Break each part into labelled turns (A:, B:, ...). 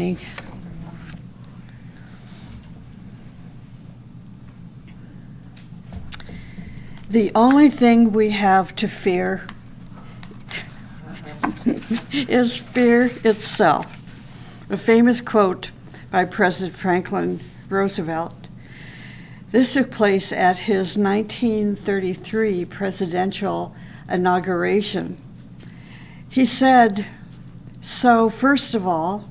A: evening. The only thing we have to fear is fear itself. A famous quote by President Franklin Roosevelt. This took place at his 1933 presidential inauguration. He said, "So first of all,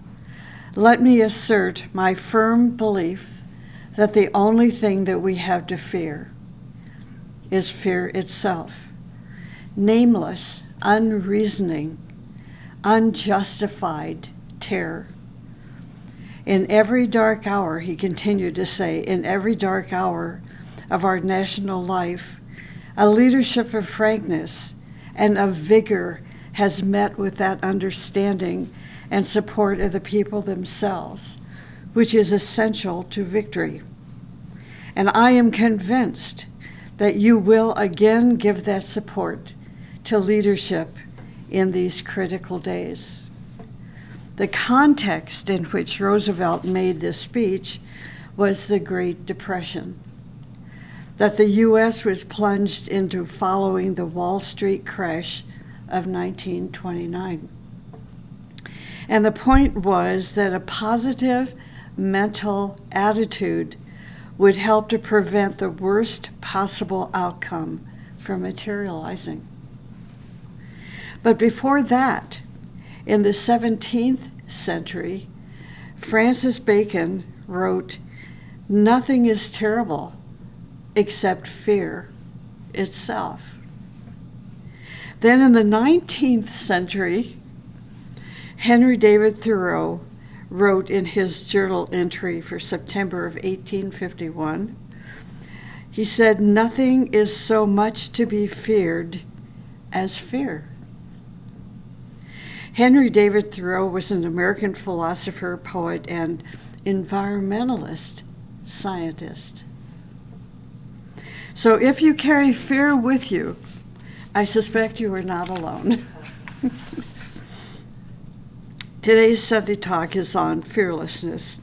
A: let me assert my firm belief that the only thing that we have to fear is fear itself, nameless, unreasoning, unjustified terror. In every dark hour," he continued to say, "in every dark hour of our national life, a leadership of frankness and of vigor has met with that understanding and support of the people themselves, which is essential to victory. And I am convinced that you will again give that support to leadership in these critical days." The context in which Roosevelt made this speech was the Great Depression, that the U.S. was plunged into following the Wall Street crash of 1929. And the point was that a positive mental attitude would help to prevent the worst possible outcome from materializing. But before that, in the 17th century, Francis Bacon wrote, "Nothing is terrible except fear itself." Then in the 19th century, Henry David Thoreau wrote in his journal entry for September of 1851, he said, "Nothing is so much to be feared as fear." Henry David Thoreau was an American philosopher, poet, and environmentalist scientist. So if you carry fear with you, I suspect you are not alone. Today's Sunday talk is on fearlessness.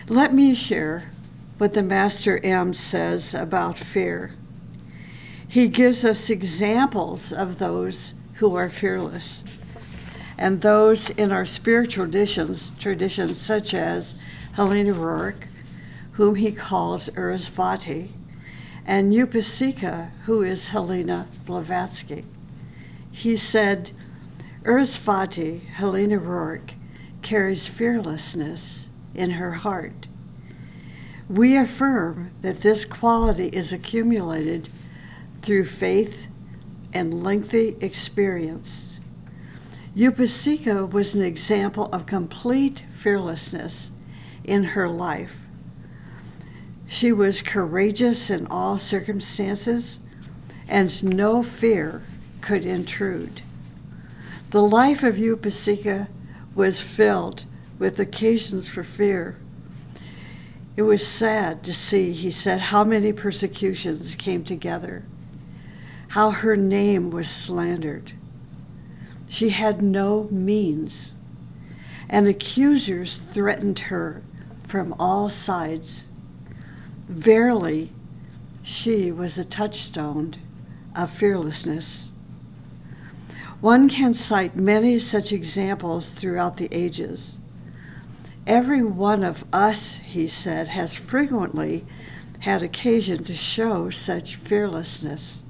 A: Let me share what the Master M says about fear. He gives us examples of those who are fearless, and those in our spiritual traditions such as Helena Rourke, whom he calls Urasvati, and Upasika, who is Helena Blavatsky. He said, "Urasvati, Helena Rourke, carries fearlessness in her heart. We affirm that this quality is accumulated through faith and lengthy experience. Upasika was an example of complete fearlessness in her life. She was courageous in all circumstances, and no fear could intrude. The life of Upasika was filled with occasions for fear. It was sad to see," he said, "how many persecutions came together, how her name was slandered. She had no means, and accusers threatened her from all sides. Verily, she was a touchstone of fearlessness." One can cite many such examples throughout the ages. Every one of us, he said, has frequently had occasion to show such fearlessness.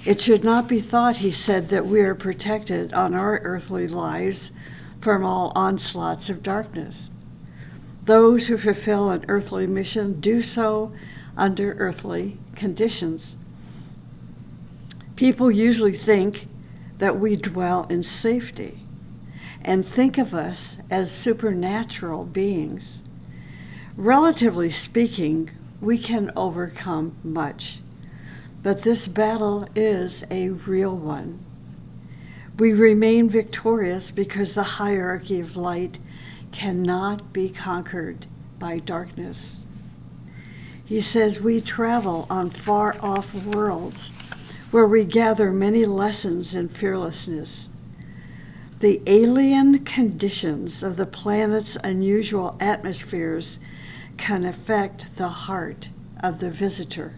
A: It should not be thought, he said, that we are protected on our earthly lives from all onslaughts of darkness. Those who fulfill an earthly mission do so under earthly conditions. People usually think that we dwell in safety and think of us as supernatural beings. Relatively speaking, we can overcome much. But this battle is a real one. We remain victorious because the hierarchy of light cannot be conquered by darkness. He says we travel on far-off worlds where we gather many lessons in fearlessness. The alien conditions of the planet's unusual atmospheres can affect the heart of the visitor.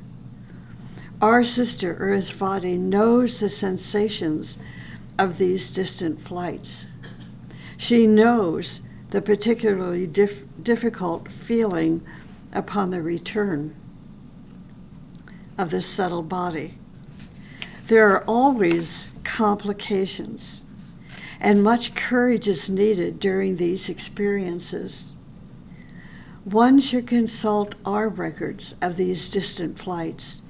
A: Our sister Urasvati knows the sensations of these distant flights. She knows the particularly difficult feeling upon the return of the subtle body. There are always complications, and much courage is needed during these experiences. One should consult our records of these distant flights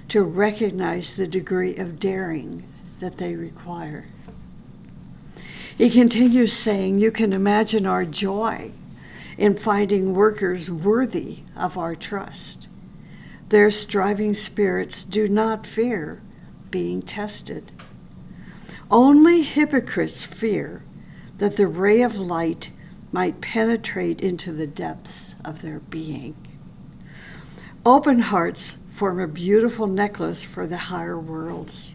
A: to recognize the degree of daring that they require. He continues saying, you can imagine our joy in finding workers worthy of our trust. Their striving spirits do not fear being tested. Only hypocrites fear that the ray of light might penetrate into the depths of their being. Open hearts form a beautiful necklace for the higher worlds.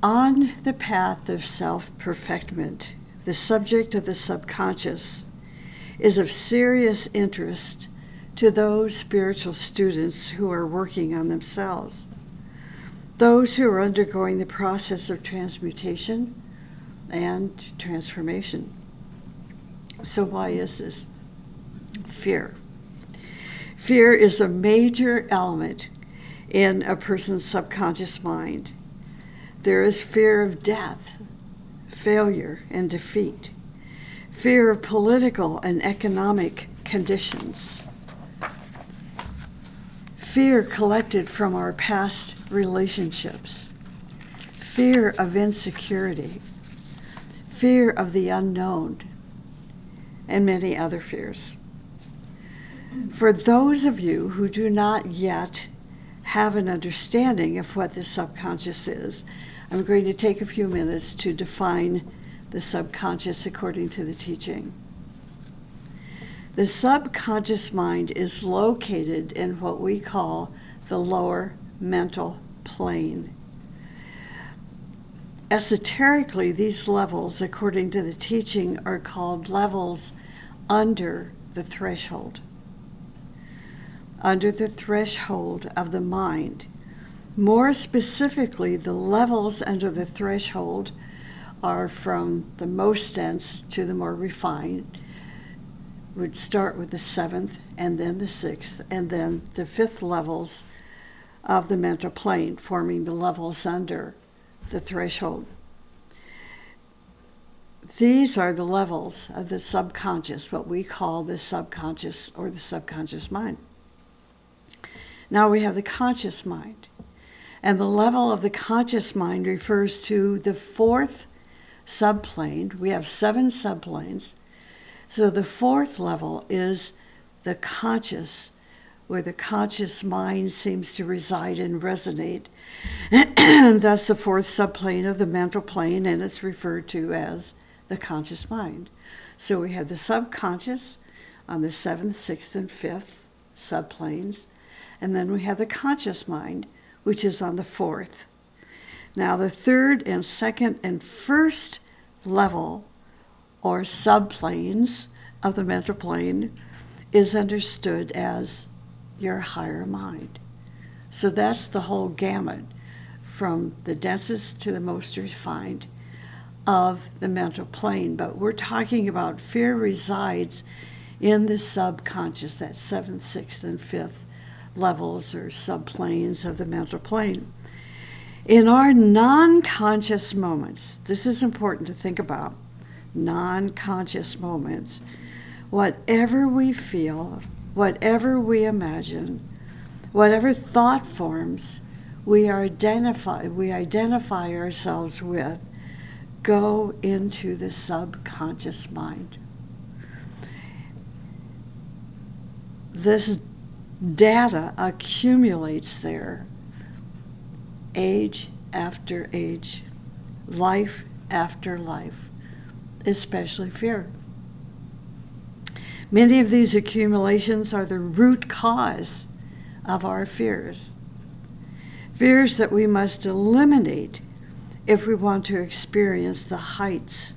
A: On the path of self-perfectment, the subject of the subconscious is of serious interest to those spiritual students who are working on themselves, those who are undergoing the process of transmutation and transformation. So why is this? Fear. Fear is a major element in a person's subconscious mind. There is fear of death, failure, and defeat, fear of political and economic conditions, fear collected from our past relationships, fear of insecurity, fear of the unknown, and many other fears. For those of you who do not yet have an understanding of what the subconscious is, I'm going to take a few minutes to define the subconscious according to the teaching. The subconscious mind is located in what we call the lower mental plane. Esoterically, these levels, according to the teaching, are called levels under the threshold. Under the threshold of the mind. More specifically, the levels under the threshold are from the most dense to the more refined. Would start with the 7th and then the 6th and then the 5th levels of the mental plane, forming the levels under the threshold. These are the levels of the subconscious, what we call the subconscious or the subconscious mind. Now we have the conscious mind. And the level of the conscious mind refers to the 4th subplane. We have 7 subplanes. So the 4th level is the conscious, where the conscious mind seems to reside and resonate. And thus the 4th subplane of the mental plane, and it's referred to as the conscious mind. So we have the subconscious on the 7th, 6th, and 5th subplanes. And then we have the conscious mind, which is on the 4th. Now the 3rd and 2nd and 1st level, or subplanes of the mental plane, is understood as your higher mind. So that's the whole gamut, from the densest to the most refined of the mental plane. But we're talking about fear resides in the subconscious, that 7th, 6th, and 5th levels or subplanes of the mental plane. In our non-conscious moments, this is important to think about, non-conscious moments, whatever we feel, whatever we imagine, whatever thought forms we identify ourselves with, go into the subconscious mind. This data accumulates there, age after age, life after life, especially fear. Many of these accumulations are the root cause of our fears. Fears that we must eliminate if we want to experience the heights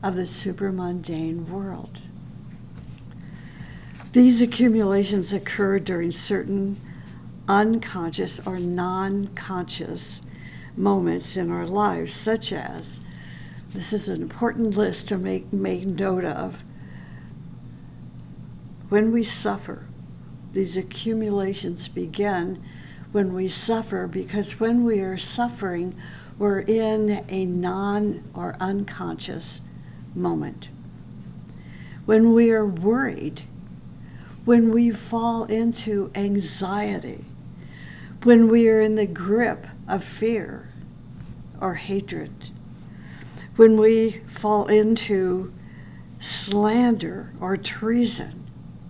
A: of the supermundane world. These accumulations occur during certain unconscious or non-conscious moments in our lives, such as, this is an important list to make note of, when we suffer. These accumulations begin when we suffer, because when we are suffering, we're in a non or unconscious moment. When we are worried, when we fall into anxiety, when we are in the grip of fear or hatred, when we fall into slander or treason.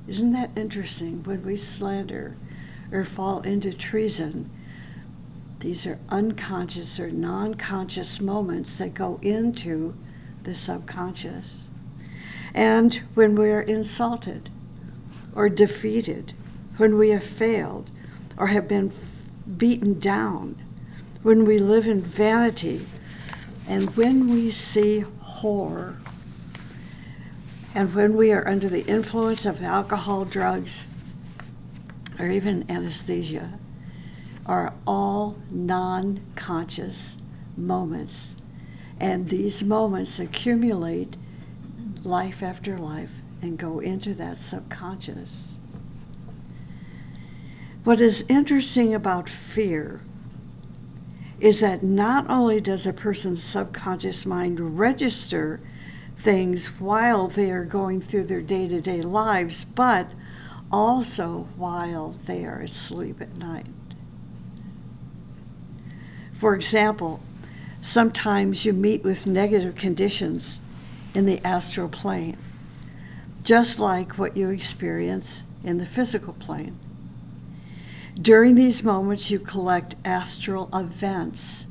A: Isn't that interesting? When we slander or fall into treason, these are unconscious or non-conscious moments that go into the subconscious. And when we are insulted or defeated, when we have failed or have been beaten down, when we live in vanity, and when we see horror, and when we are under the influence of alcohol, drugs, or even anesthesia, are all non-conscious moments. And these moments accumulate life after life and go into that subconscious. What is interesting about fear is that not only does a person's subconscious mind register things while they are going through their day-to-day lives, but also while they are asleep at night. For example, sometimes you meet with negative conditions in the astral plane, just like what you experience in the physical plane. During these moments, you collect astral events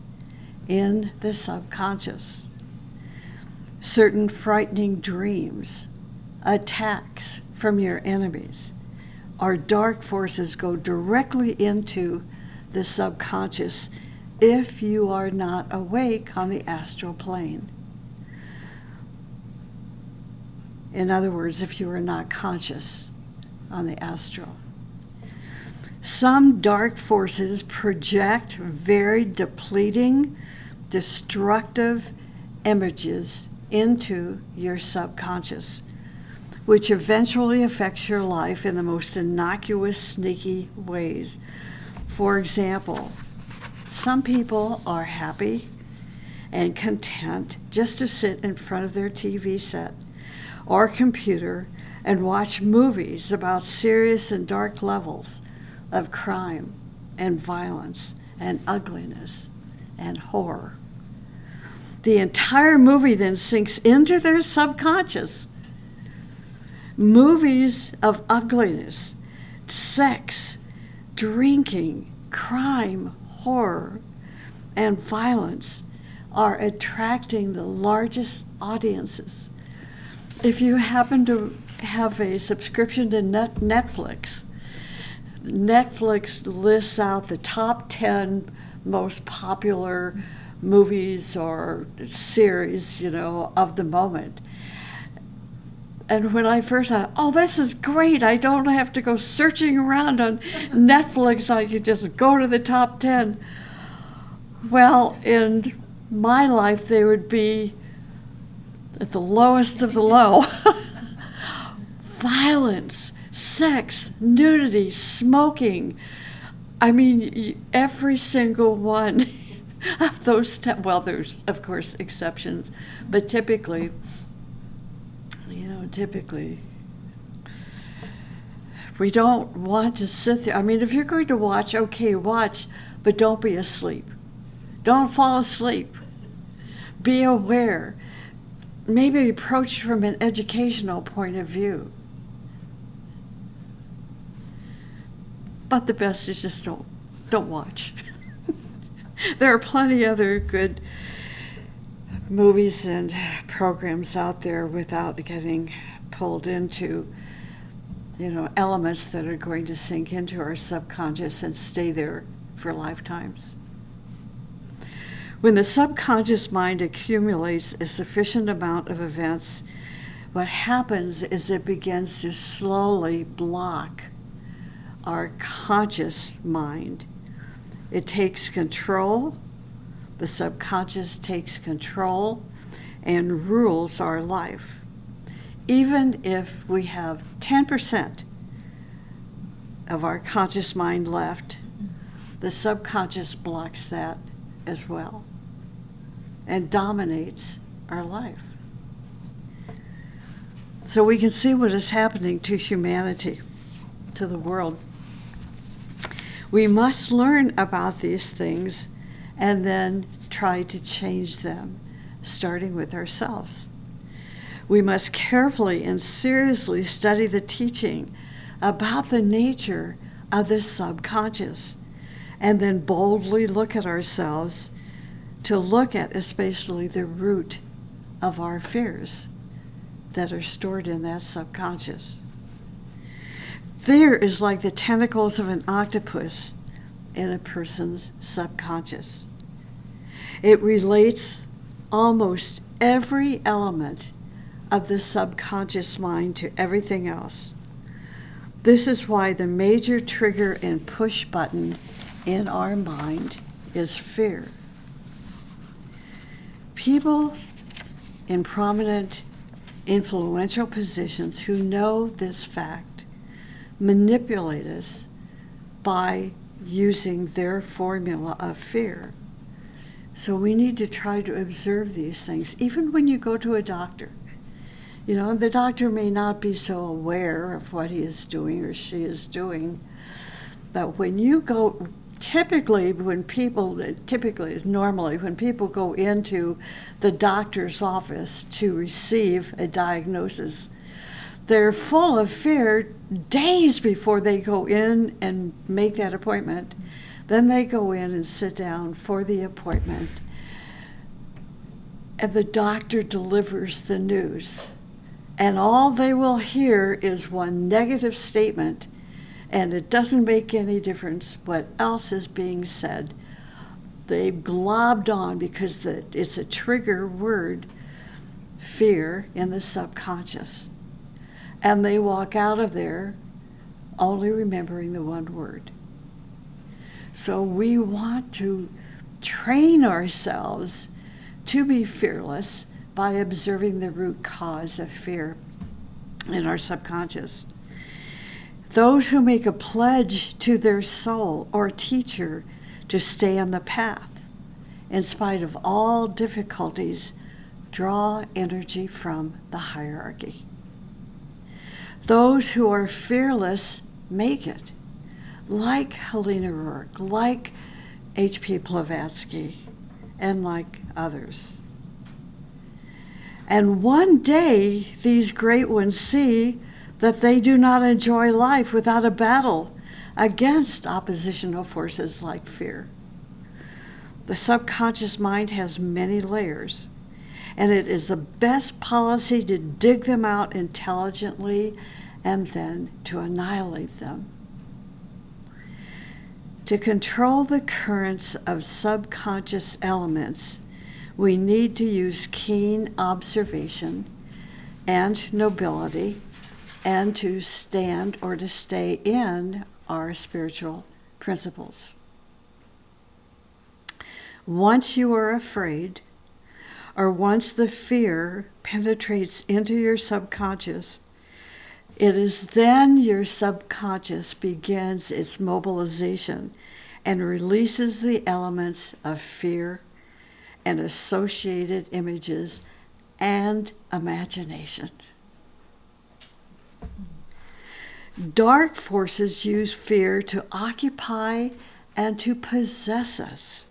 A: in the subconscious. Certain frightening dreams, attacks from your enemies, or dark forces go directly into the subconscious if you are not awake on the astral plane. In other words, if you are not conscious on the astral. Some dark forces project very depleting, destructive images into your subconscious, which eventually affects your life in the most innocuous, sneaky ways. For example, some people are happy and content just to sit in front of their TV set or computer and watch movies about serious and dark levels of crime and violence and ugliness and horror. The entire movie then sinks into their subconscious. Movies of ugliness, sex, drinking, crime, horror, and violence are attracting the largest audiences. If you happen to have a subscription to Netflix, Netflix lists out the top 10 most popular movies or series, of the moment. And when I first thought, oh, this is great, I don't have to go searching around on Netflix, I could just go to the top 10. Well, in my life, they would be at the lowest of the low. Violence, sex, nudity, smoking. I mean, every single one of those, there's, of course, exceptions, but typically, we don't want to sit there. I mean, if you're going to watch, okay, watch, but don't be asleep. Don't fall asleep. Be aware. Maybe approach from an educational point of view. But the best is just don't watch. There are plenty other good movies and programs out there without getting pulled into, elements that are going to sink into our subconscious and stay there for lifetimes. When the subconscious mind accumulates a sufficient amount of events, what happens is it begins to slowly block our conscious mind. It takes control, the subconscious takes control and rules our life. Even if we have 10% of our conscious mind left, the subconscious blocks that as well and dominates our life. So we can see what is happening to humanity, to the world. We must learn about these things and then try to change them, starting with ourselves. We must carefully and seriously study the teaching about the nature of the subconscious, and then boldly look at ourselves to look at especially the root of our fears that are stored in that subconscious. Fear is like the tentacles of an octopus in a person's subconscious. It relates almost every element of the subconscious mind to everything else. This is why the major trigger and push button in our mind is fear. People in prominent, influential positions who know this fact manipulate us by using their formula of fear. So we need to try to observe these things, even when you go to a doctor. You know, the doctor may not be so aware of what he is doing or she is doing, but when you go, normally when people go into the doctor's office to receive a diagnosis, they're full of fear days before they go in and make that appointment. Then they go in and sit down for the appointment, and the doctor delivers the news. And all they will hear is one negative statement, and it doesn't make any difference what else is being said. They've globbed on because it's a trigger word, fear, in the subconscious. And they walk out of there only remembering the one word. So we want to train ourselves to be fearless by observing the root cause of fear in our subconscious. Those who make a pledge to their soul or teacher to stay on the path, in spite of all difficulties, draw energy from the hierarchy. Those who are fearless make it, like Helena Rourke, like H.P. Blavatsky, and like others. And one day, these great ones see that they do not enjoy life without a battle against oppositional forces like fear. The subconscious mind has many layers, and it is the best policy to dig them out intelligently and then to annihilate them. To control the currents of subconscious elements, we need to use keen observation and nobility, and to stand or to stay in our spiritual principles. Once you are afraid, or once the fear penetrates into your subconscious, it is then your subconscious begins its mobilization and releases the elements of fear and associated images and imagination. Dark forces use fear to occupy and to possess us.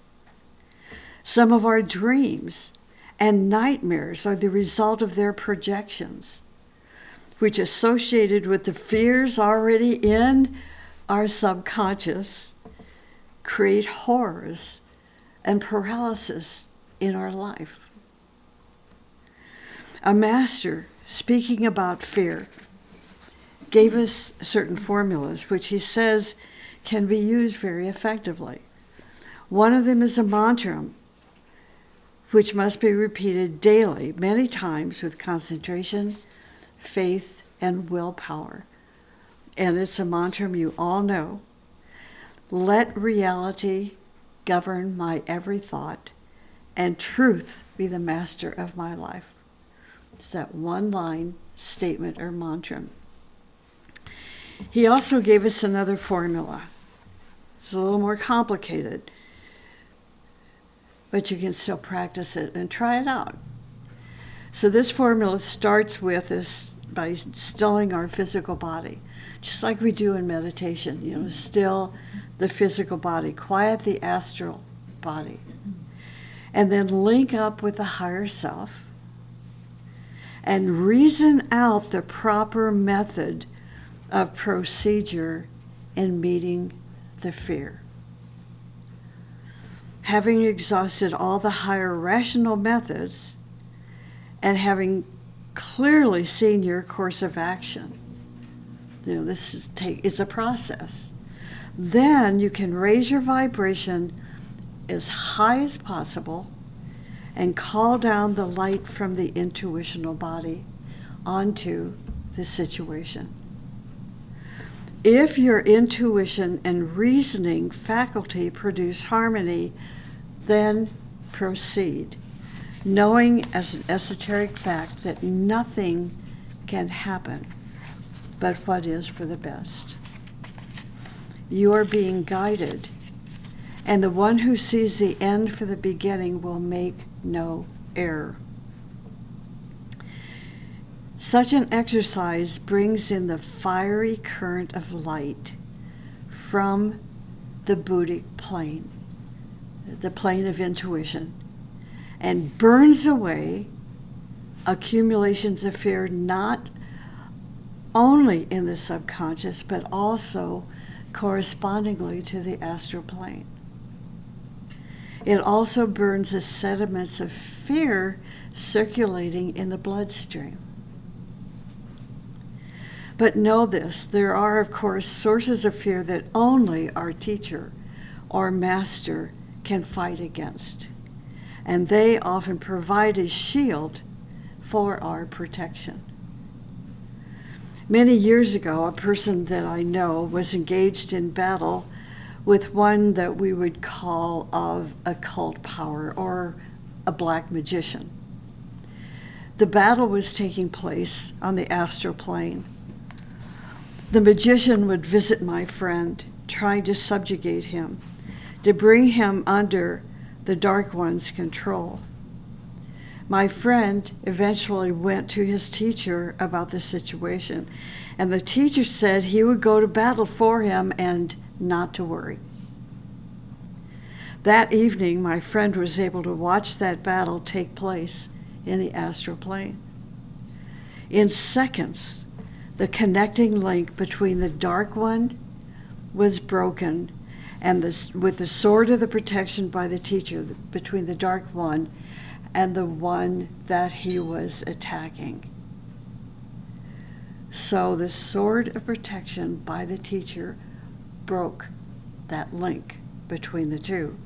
A: Some of our dreams and nightmares are the result of their projections, which, associated with the fears already in our subconscious, create horrors and paralysis in our life. A master, speaking about fear, gave us certain formulas, which he says can be used very effectively. One of them is a mantra, which must be repeated daily, many times with concentration, faith, and willpower. And it's a mantra you all know. Let reality govern my every thought, and truth be the master of my life. It's that one-line statement or mantra. He also gave us another formula. It's a little more complicated, but you can still practice it and try it out. So this formula starts with us by stilling our physical body, just like we do in meditation. Still the physical body, quiet the astral body, and then link up with the higher self and reason out the proper method of procedure in meeting the fear. Having exhausted all the higher rational methods and clearly seen your course of action, it's a process. Then you can raise your vibration as high as possible and call down the light from the intuitional body onto the situation. If your intuition and reasoning faculty produce harmony, then proceed, knowing as an esoteric fact that nothing can happen but what is for the best. You are being guided, and the one who sees the end for the beginning will make no error. Such an exercise brings in the fiery current of light from the Buddhic plane, the plane of intuition, and burns away accumulations of fear not only in the subconscious, but also correspondingly to the astral plane. It also burns the sediments of fear circulating in the bloodstream. But know this, there are, of course, sources of fear that only our teacher or master can fight against. And they often provide a shield for our protection. Many years ago, a person that I know was engaged in battle with one that we would call of occult power or a black magician. The battle was taking place on the astral plane. The magician would visit my friend, trying to subjugate him, to bring him under the Dark One's control. My friend eventually went to his teacher about the situation, and the teacher said he would go to battle for him and not to worry. That evening, my friend was able to watch that battle take place in the astral plane. In seconds, the connecting link between the Dark One was broken, and with the sword of the protection by the teacher between the Dark One and the one that he was attacking. So the sword of protection by the teacher broke that link between the two.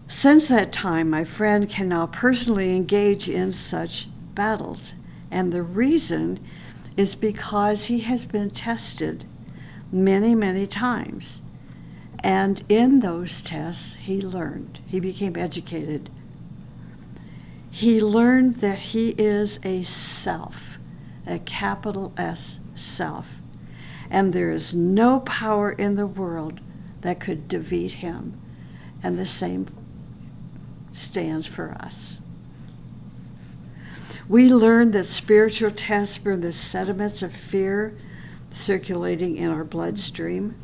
A: Since that time, my friend can now personally engage in such battles. And the reason is because he has been tested many, many times. And in those tests, he learned. He became educated. He learned that he is a self, a capital S self. And there is no power in the world that could defeat him. And the same stands for us. We learned that spiritual tests burn the sediments of fear circulating in our bloodstream,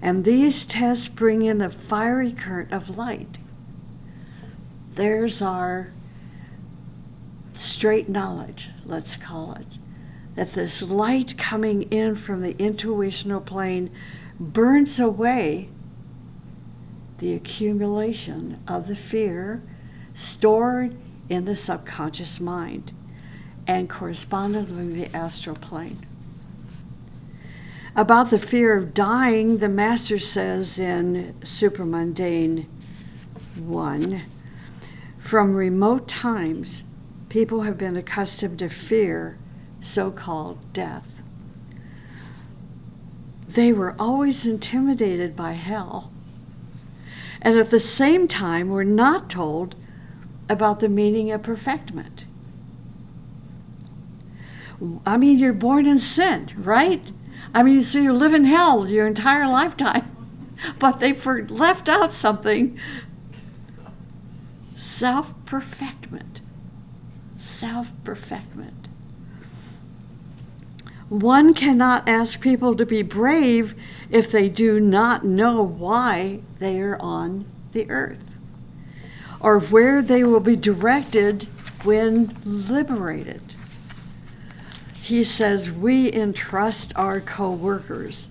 A: and these tests bring in the fiery current of light. There's our straight knowledge, let's call it, that this light coming in from the intuitional plane burns away the accumulation of the fear stored in the subconscious mind and correspondingly the astral plane. About the fear of dying, the Master says in Supramundane 1, From remote times, people have been accustomed to fear so-called death. They were always intimidated by hell, and at the same time were not told about the meaning of perfectment. I mean, you're born in sin, right? I mean, so you live in hell your entire lifetime, but they left out something. Self-perfectment. Self-perfectment. One cannot ask people to be brave if they do not know why they are on the earth, or where they will be directed when liberated. He says we entrust our co-workers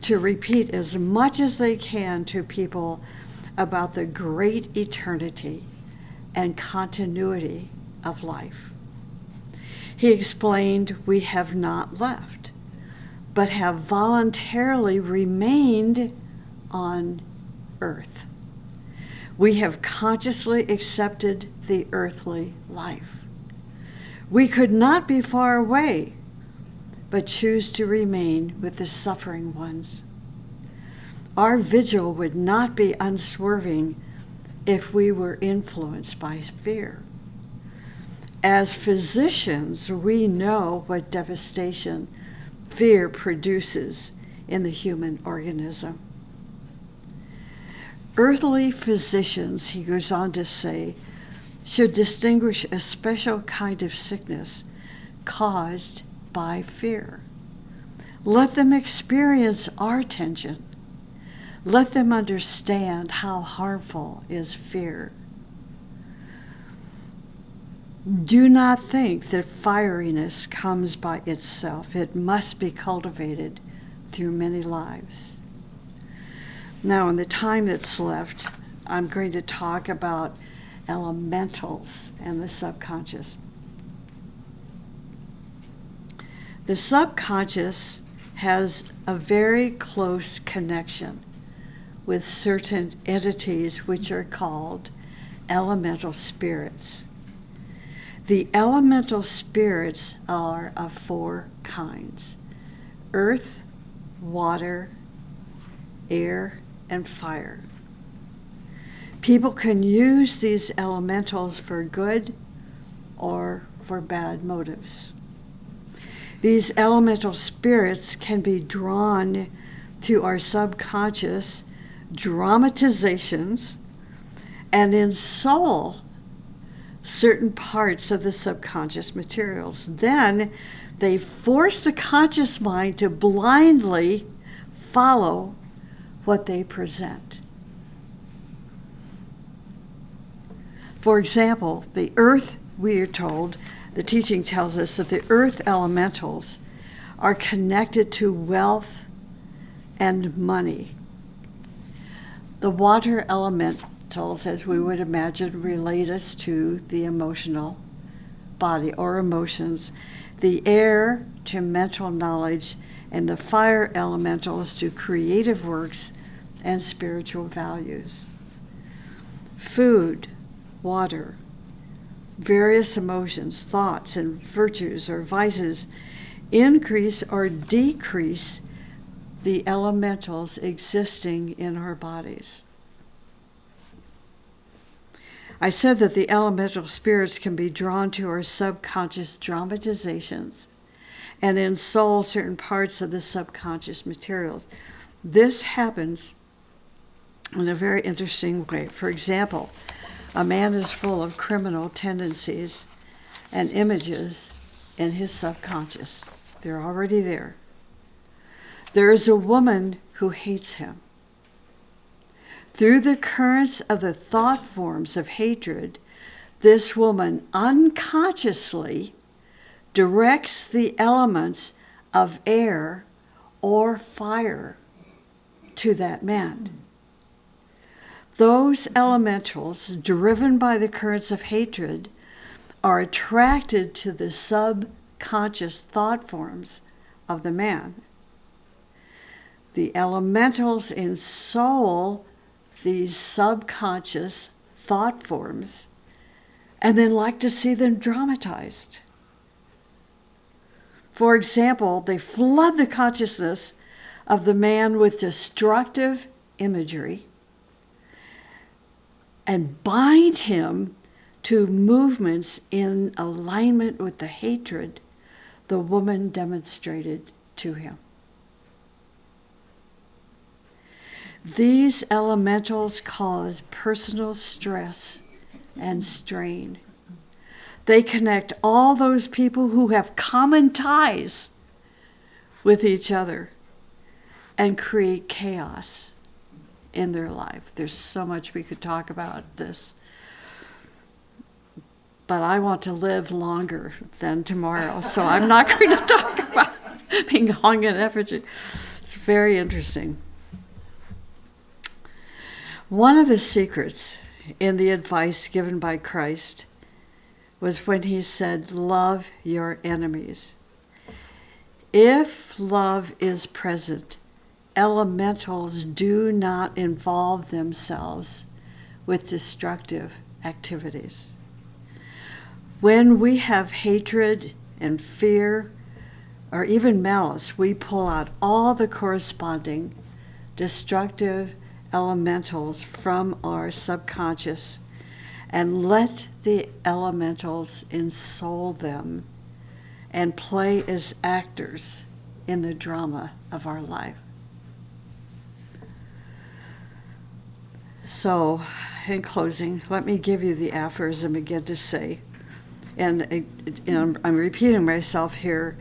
A: to repeat as much as they can to people about the great eternity and continuity of life. He explained we have not left, but have voluntarily remained on earth. We have consciously accepted the earthly life. We could not be far away, but choose to remain with the suffering ones. Our vigil would not be unswerving if we were influenced by fear. As physicians, we know what devastation fear produces in the human organism. Earthly physicians, he goes on to say, should distinguish a special kind of sickness caused by fear. Let them experience our tension. Let them understand how harmful is fear. Do not think that fieriness comes by itself. It must be cultivated through many lives. Now, in the time that's left, I'm going to talk about elementals and the subconscious. The subconscious has a very close connection with certain entities which are called elemental spirits. The elemental spirits are of four kinds: earth, water, air, and fire. People can use these elementals for good or for bad motives. These elemental spirits can be drawn to our subconscious dramatizations and ensoul certain parts of the subconscious materials. Then they force the conscious mind to blindly follow what they present. For example, the earth, we are told, the teaching tells us that the earth elementals are connected to wealth and money. The water elementals, as we would imagine, relate us to the emotional body or emotions, the air to mental knowledge, and the fire elementals to creative works and spiritual values. Food, water, various emotions, thoughts, and virtues or vices increase or decrease the elementals existing in our bodies. I said that the elemental spirits can be drawn to our subconscious dramatizations and ensoul certain parts of the subconscious materials. This happens in a very interesting way. For example, a man is full of criminal tendencies and images in his subconscious. They're already there. There is a woman who hates him. Through the currents of the thought forms of hatred, this woman unconsciously directs the elements of air or fire to that man. Those elementals, driven by the currents of hatred, are attracted to the subconscious thought forms of the man. The elementals ensoul these subconscious thought forms and then like to see them dramatized. For example, they flood the consciousness of the man with destructive imagery and bind him to movements in alignment with the hatred the woman demonstrated to him. These elementals cause personal stress and strain. They connect all those people who have common ties with each other and create chaos in their life. There's so much we could talk about this. But I want to live longer than tomorrow, so I'm not going to talk about being hung in effigy. It's very interesting. One of the secrets in the advice given by Christ was when he said, love your enemies. If love is present, elementals do not involve themselves with destructive activities. When we have hatred and fear, or even malice, we pull out all the corresponding destructive elementals from our subconscious and let the elementals ensoul them and play as actors in the drama of our life. So, in closing, let me give you the aphorism again to say, and I'm repeating myself here,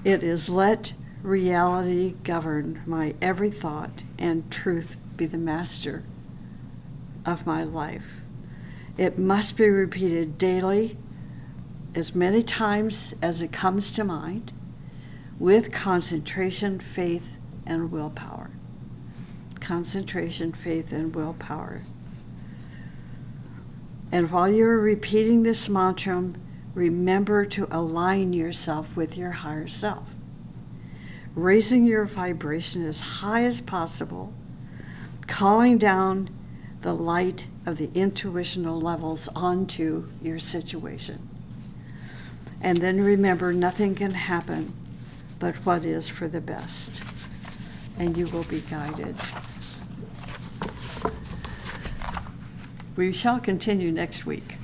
A: it is, let reality govern my every thought and truth be the master of my life. It must be repeated daily, as many times as it comes to mind, with concentration, faith, and willpower. Concentration, faith, and willpower. And while you're repeating this mantra, remember to align yourself with your higher self, raising your vibration as high as possible, calling down the light of the intuitional levels onto your situation. And then remember, nothing can happen but what is for the best, and you will be guided. We shall continue next week.